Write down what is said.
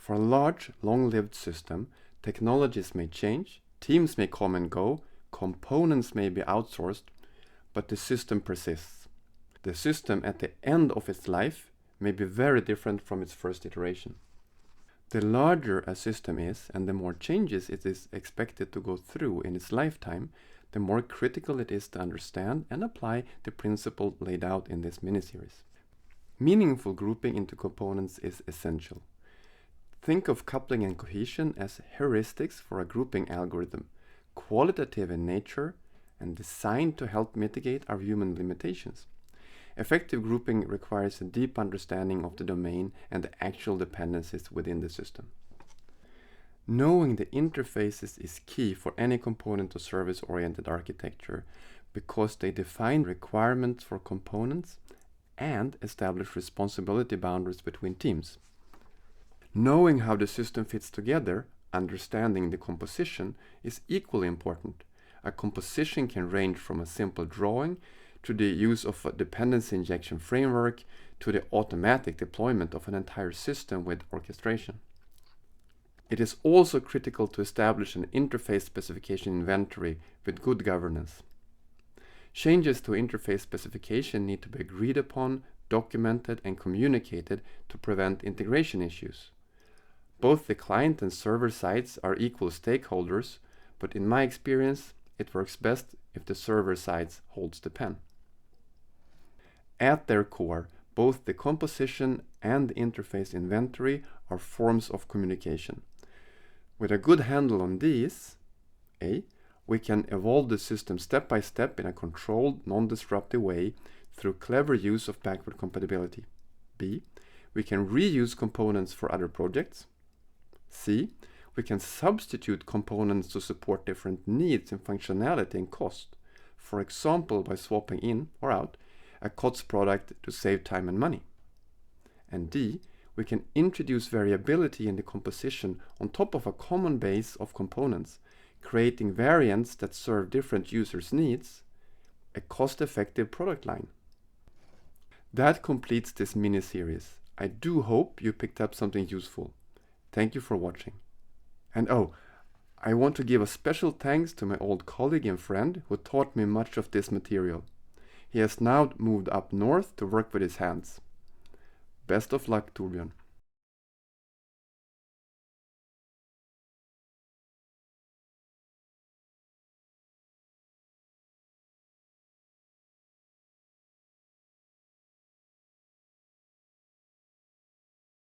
For a large, long-lived system, technologies may change, teams may come and go, components may be outsourced, but the system persists. The system at the end of its life may be very different from its first iteration. The larger a system is and the more changes it is expected to go through in its lifetime, the more critical it is to understand and apply the principle laid out in this miniseries. Meaningful grouping into components is essential. Think of coupling and cohesion as heuristics for a grouping algorithm, qualitative in nature and designed to help mitigate our human limitations. Effective grouping requires a deep understanding of the domain and the actual dependencies within the system. Knowing the interfaces is key for any component or service-oriented architecture because they define requirements for components and establish responsibility boundaries between teams. Knowing how the system fits together, understanding the composition, is equally important. A composition can range from a simple drawing to the use of a dependency injection framework to the automatic deployment of an entire system with orchestration. It is also critical to establish an interface specification inventory with good governance. Changes to interface specification need to be agreed upon, documented, and communicated to prevent integration issues. Both the client and server sides are equal stakeholders, but in my experience, it works best if the server side holds the pen. At their core, both the composition and the interface inventory are forms of communication. With a good handle on these, A, we can evolve the system step by step in a controlled, non-disruptive way through clever use of backward compatibility. B, we can reuse components for other projects. C, we can substitute components to support different needs in functionality and cost, for example by swapping in or out a COTS product to save time and money. And D, we can introduce variability in the composition on top of a common base of components, creating variants that serve different users' needs, a cost-effective product line. That completes this mini-series. I do hope you picked up something useful. Thank you for watching. And I want to give a special thanks to my old colleague and friend who taught me much of this material. He has now moved up north to work with his hands. Best of luck, Torbjörn.